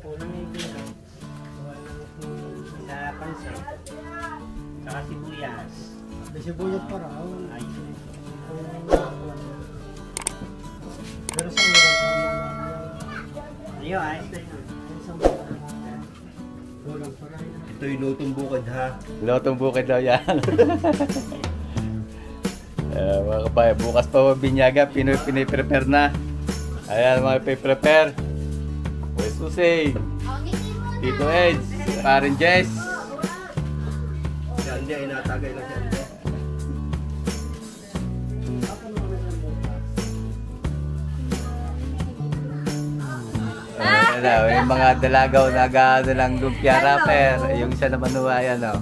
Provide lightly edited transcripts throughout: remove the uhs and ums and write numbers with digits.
Kulang yung ginaw. Sa pansit. Saka sibuyas. May sibuyas pa raw. Ay, Pero sa mga ayun, ayos na yun. kulang pa rin. Ito yung lutong bukid ha. Lotong bukid daw yan. Mga kapay, bukas pa binyaga, piniprepare na. Ayan mga piprepare. Kuya Susi, Tito Eds, Parin Jess. Si Andy ay natagay na si Andy. Yung mga dalagaw na gano lang lumpia wrapper. Yung isa naman nuwa yan o.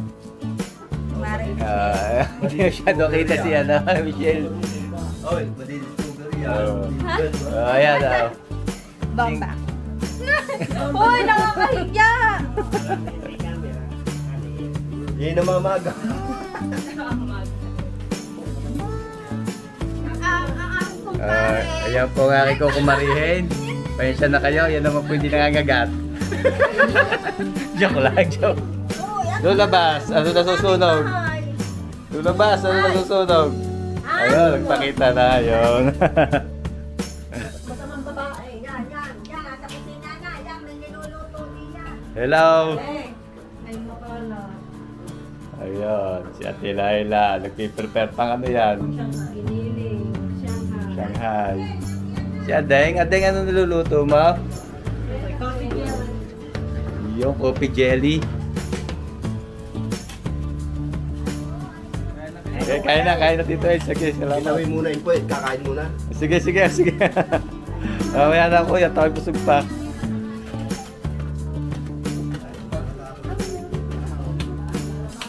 Hindi siya nakita si Michelle. Oy, madilis sugar yan. Ayan o. Bomba. Uy, nakakahiya! Yan ang mamaga. Ayan po nga ko kumarihin. Pasensya na kayo, yan naman po hindi nangangagat. Joke lang, joke. Lulabas, ano na susunog? Lulabas, ano na susunog? Ayun, nagpakita na yun. Masamang babae. Yan. Nasa kusina na. Yan, may niluluto niya. Hello! Ay, makala. Ayun, si Ate Laila, nagpiprepare pang ano yan? Giniling. Shanghai. Si Adeng, ano niluluto mo? Coffee jelly. Yung coffee jelly. Okay, kain na dito eh. Sige, salamat. Ilawin muna yung puwet, kakain muna. Sige. Mamaya na kuya, tawag busog pa.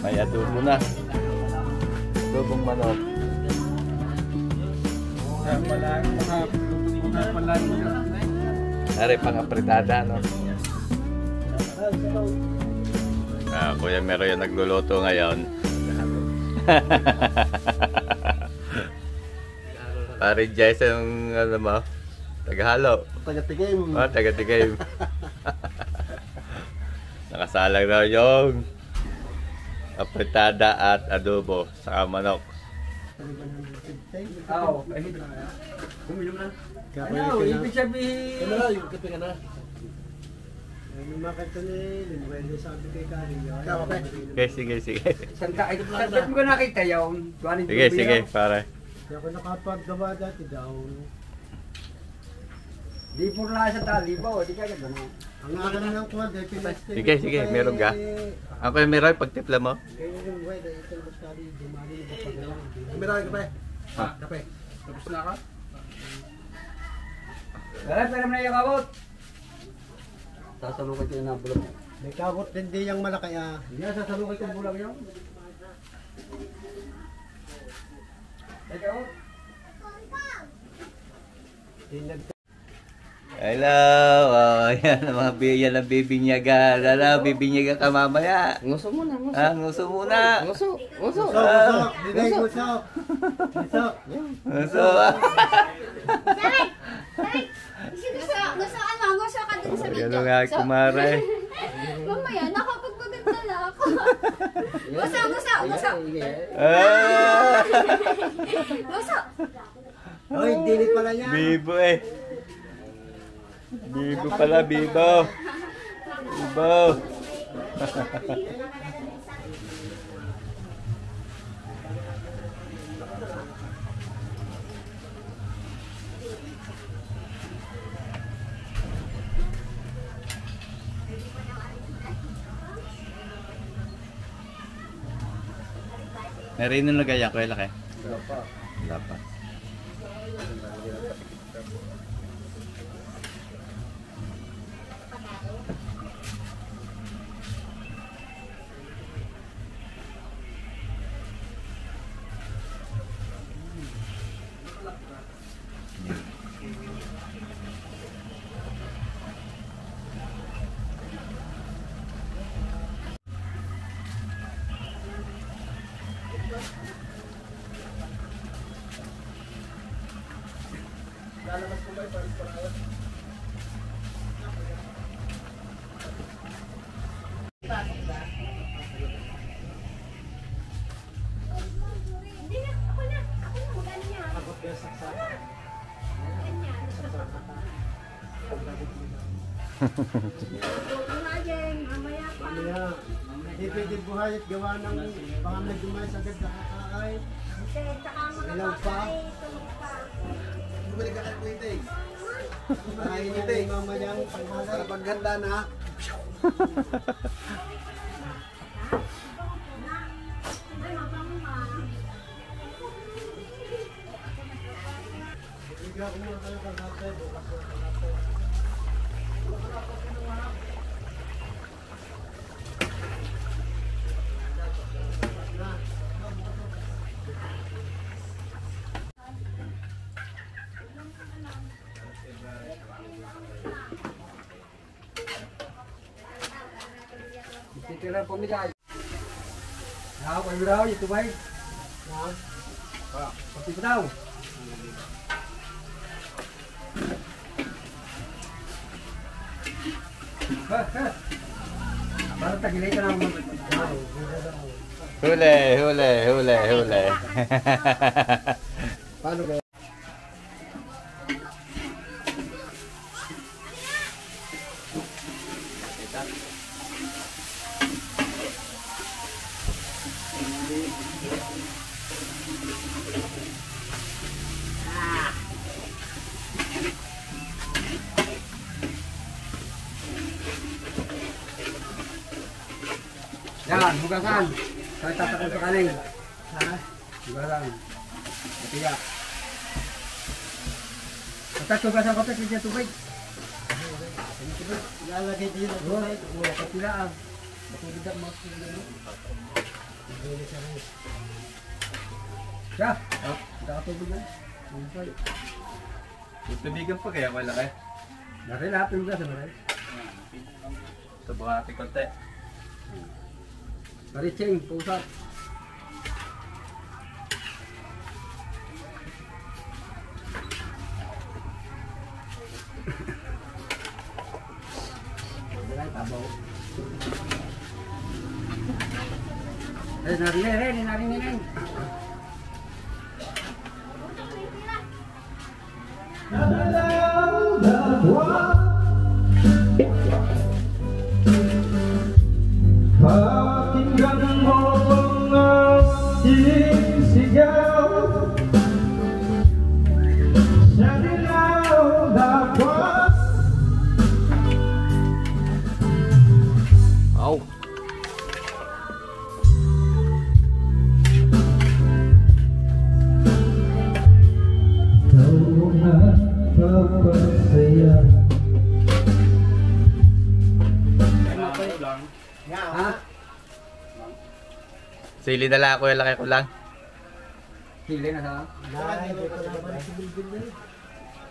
May adobo na. Adobong manok. Ari pang apritada, no? Kuya Mero yung nagluluto ngayon. Pare Jess yung ano mo? Taghalo. Taga-tigim. Taga-tigim. Nakasalang na yung apritada at adobo sa manok. Uminom na. Ano, ibig sabihin. Ano na, yung kape ka na. Yung makita ni Limuelo sabi kay Kari. Okay, sige. Saan mo ka nakita yun? Sige, pare. Kaya ako nakapaggawa dati daw. Di po na sa tali ba? Di ka gano'n. Ang akin ng kwan, dahil pinastik. Sige, meron ka? Ako yung meron, pagtipla mo? Kaya yung way, dahil ito mas kari, dumali na kapagawa. Meron kape. Ha? Kape. Tapos na ka? Pero na yung kabot. Sasalukay ko yung nabulog. May kabot din di yung malaki ah. Hindi na sasalukay ko yung bulag yun. May kabot. Hello! Yan ang mga yan ang bibinyaga. Bibinyaga ka mamaya. Nguso muna. Nguso muna. Nguso. Gusto! Bigay gusto! Gusto! Nguso. Gusto ka dun sa video. Gano'n nga, kumare. Mamaya, nakapagpaganda na ako. Gusto. Gusto. Hoy, dilit pala niya! Bibo eh. Bibo pala, bibo. Bibo. Meron nung nagaya ko, laki. Wala pa. Lalabas ko ba Hindi na, ako na. Ako na, magano niya. Ako kaya saksa. Ganyan. Imagine, mamaya pa. Mamaya, hindi pwede buhay at gawa ng baka may dumayas agad sa kakaay. Kasi, saka mga Ilaw pa. bakay, tulog pa. Bumalik ka kay Kuiting. Ay, hindi mamayang paghalay. Para paghanda na. Ay, mabango ma. Bigla ko muna kayo kalate, bukas ko kalate. Titira po midal. Kayo daw, ito ba? Pati pa daw. Para tagilay ka na mga. Huli, huli, huli, huli. Paano kaya? Yan, hugasan. Kahit tatakot sa kanin. Hugasan. Matiyak. Pagkat hugasan ko pa siya tubig. Ilalagay din ang Oo, tubig. patila ang. Matubig ang mga tubig. Siya. Nakatubig na. Tubigan pa kaya wala kayo. Dari lahat ng hugasan. Subukan natin konti. Dari ching, pusat. Tabaw. Narinig. Pakinggan mo ang aking sigaw sa dilaw na buwan. Au. Ikaw na papasaya. Ha? Sili na lang ako, laki ko lang. Sili na sa.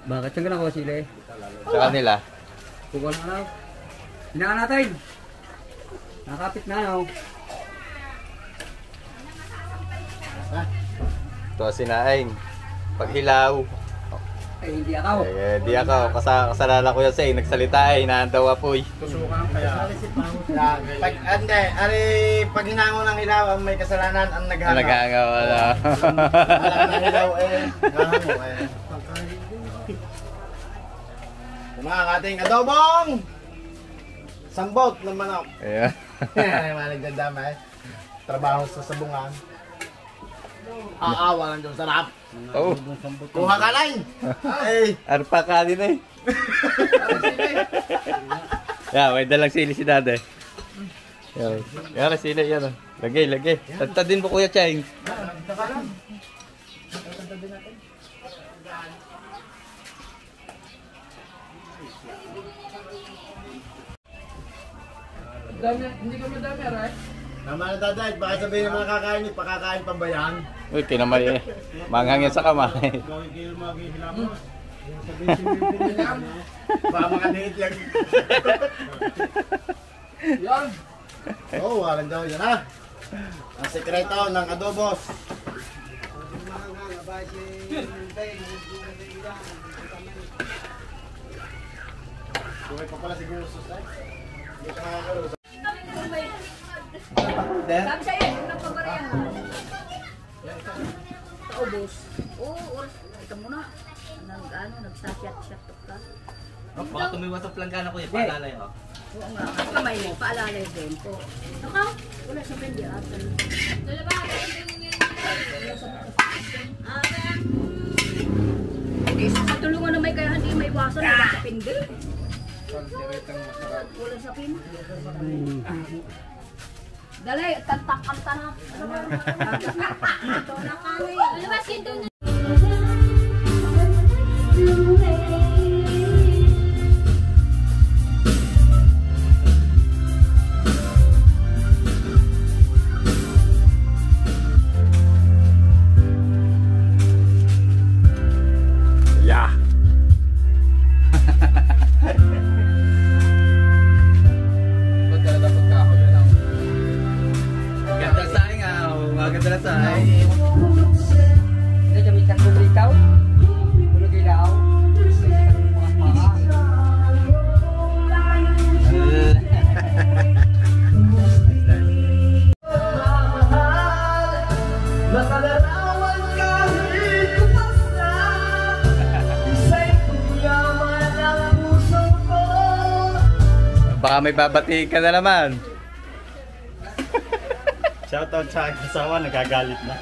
Bakit saan ka nakuha sili? Sa kanila. Kukuha na lang. Hinaan natin. Nakapit na no. Ito sinaing. Paghilaw. Eh hindi ako. Di ako. Kasalanan ko yan sa nagsalita hinahandaw apoy. Tusukan kaya. Pag ande, pag hinango ng hilaw ang may kasalanan ang naghanap. Naghangaw na. Alam na hilaw nahango Mga ating adobong sambot ng manok. Ayan. Mga nagdadama trabaho sa sabungan. Aawa lang doon sarap. Oh. Kuha ka lang. Ay. Arpa ka din eh. Yan, may dalang sili si Dade. Yan. Yan, sili yan. Lagay. Tagtadin mo Kuya Cheng. Hindi ka madami, right? Naman na daday, baka sabihin ng mga kakain, pakakain pa ba yan? Uy, kinamay eh. Manghang yan sa kamay. Baka makaliit lang. Yan. Oo, walang daw yan ha. Ang sekreto ng adobos. Kumay pa pala siguro sa site. Hindi ka nakakaroon. Sabi sa'yo, yung nagpabarayan mo. Kaubos. Oo, oras. Ito muna. Nagsasyat-syat ka. Oh, baka tumiwas ang planggana ko eh, paalalay ako. Oo nga, kamay mo, paalalay din po. Ako? Wala sa pendi ata. Dala ba? Okay, sa tulungan na may kaya hindi may iwasan, wala sa pendi. Wala sa pendi. Dali, tantak-kanta na. Ito na kami. Ano ba, sinto na? Baka may babati ka na naman. Shoutout sa aking asawa, nagagalit na.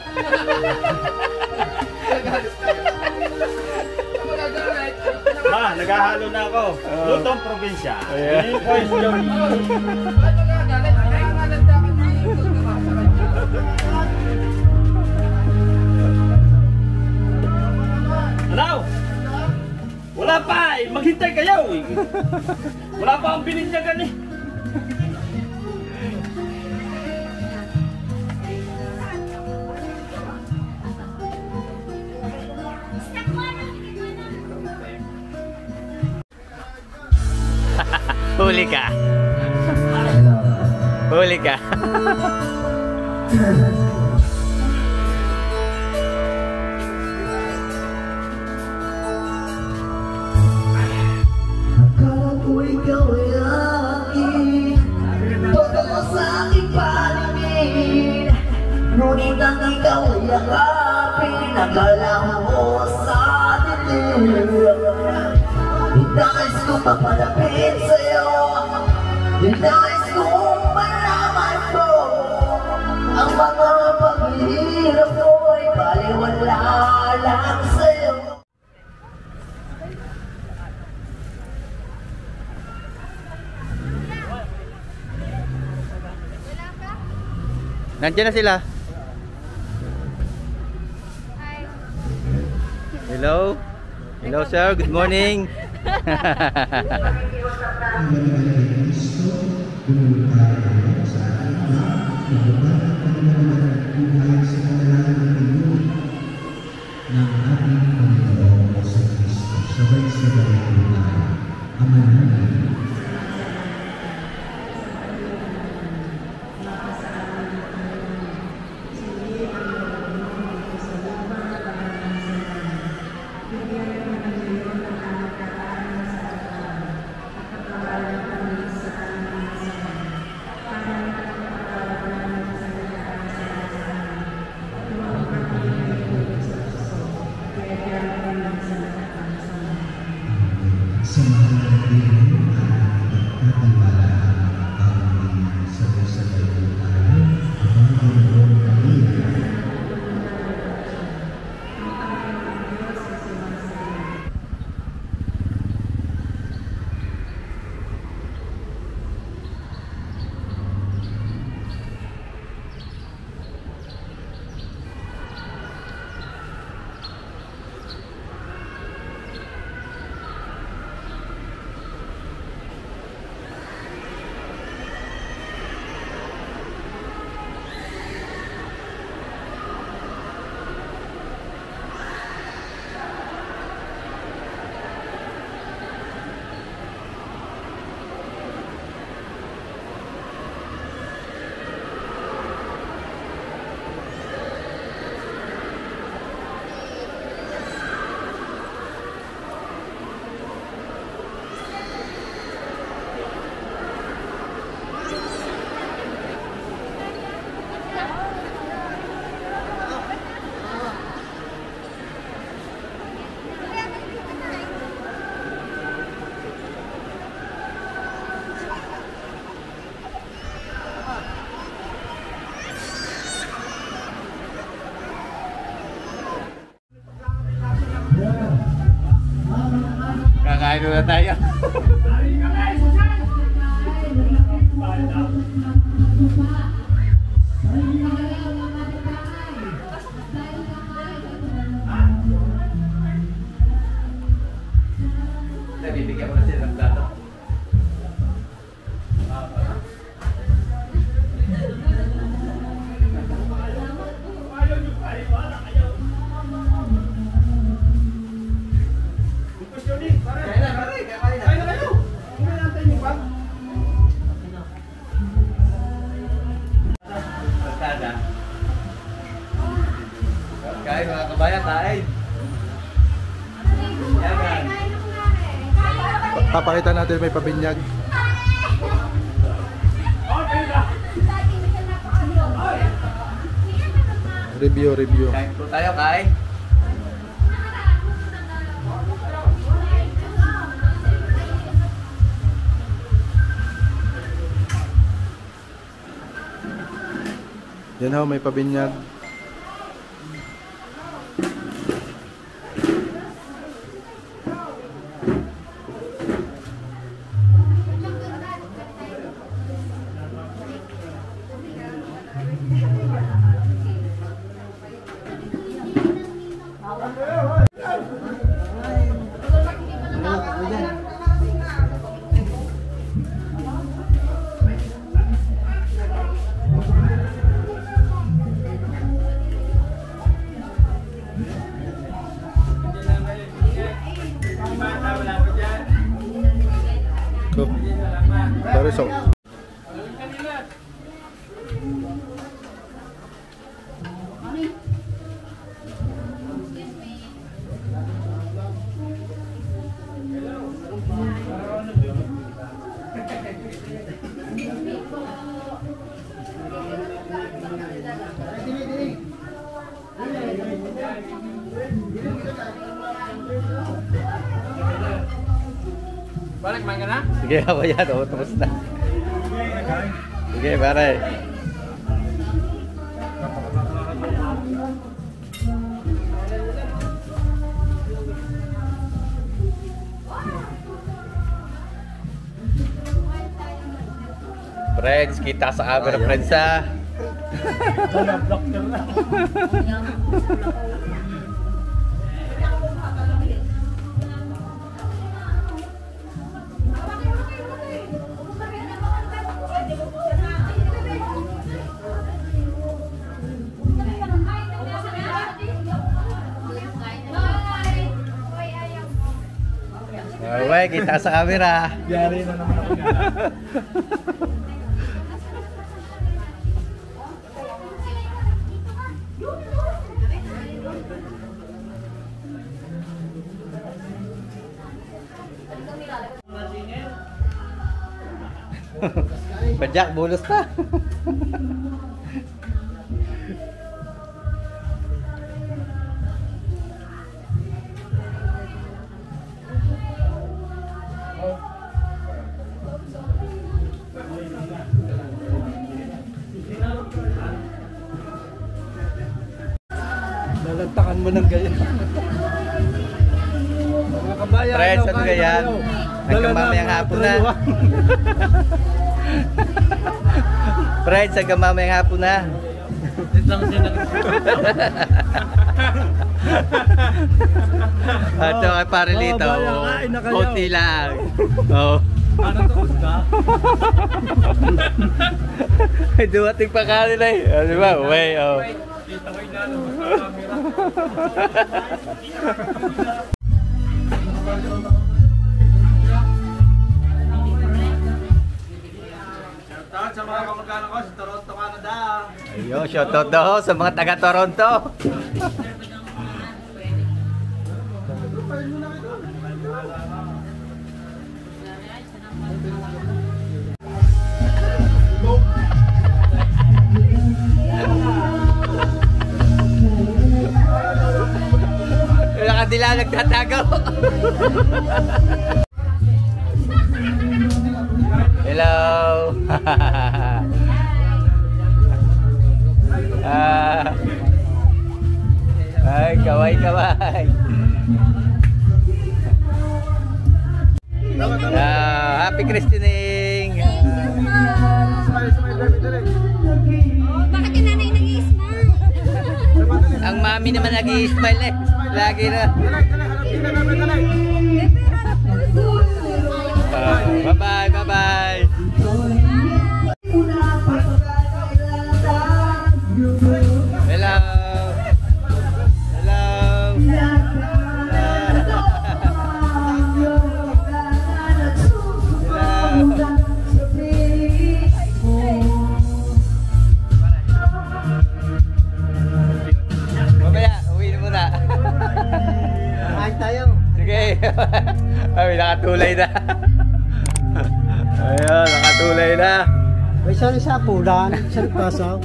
Ma, naghahalo na ako. Lutong probinsya. Yeah. Ano? Wala pa eh! Maghintay kayo eh! Wala pa ang bininyagan eh! Huli ka. Huli ka. Akala ko ikaw ay akin, totoo sa aking paningin. Ngunit ang ikaw ay yakapin, akala mo sa dilim. Nais kong mapalapit sa'yo, nais kong malaman mo ang mga paghihirap ko'y baliwala lang sa'yo. Nandiyan na sila. Hello. Hello sir, good morning. na tayo. Bibigyan ko na sila ng plato. Kain mga kabayan, kain. Yan. Papakita natin may pabinyag. Review. Kain po tayo, kain. Yan ho, may pabinyag. Cook. Bariso. Balik, main ka na? Sige, ako yan. O, tapos na. Sige, pare. Friends, kita sa camera, friends, ha? Uy, kita sa camera. Yari na naman ako na. Pajak, bulus pa. Nalantakan mo ng ganyan. Mga kabayan, Friends, ano ganyan? Hanggang mamayang hapon na. Friends, hanggang mamayang hapon na. At kay pare Lito, konti lang. Oh. Ano to ka? Dumating pa kanila eh. Di ba? Uy, oh. Kita ko inano sa camera. Shoutout sa mga kamag-anak ko sa Toronto, Canada. Ayun, shoutout daw sa mga taga Toronto. Nakadila nagtatago. Hello. Ay, kaway. Christining. Bakit yung nanay nag-i-smile? Ang mami naman nag-i-smile eh. Lagi na. Bye-bye, bye-bye. Hello. Hello. Mamaya, uwi na muna. Kain tayo. Sige. Ay, nakatulay na. Ayun, nakatulay na. May isa sa pulan, sa pasaw.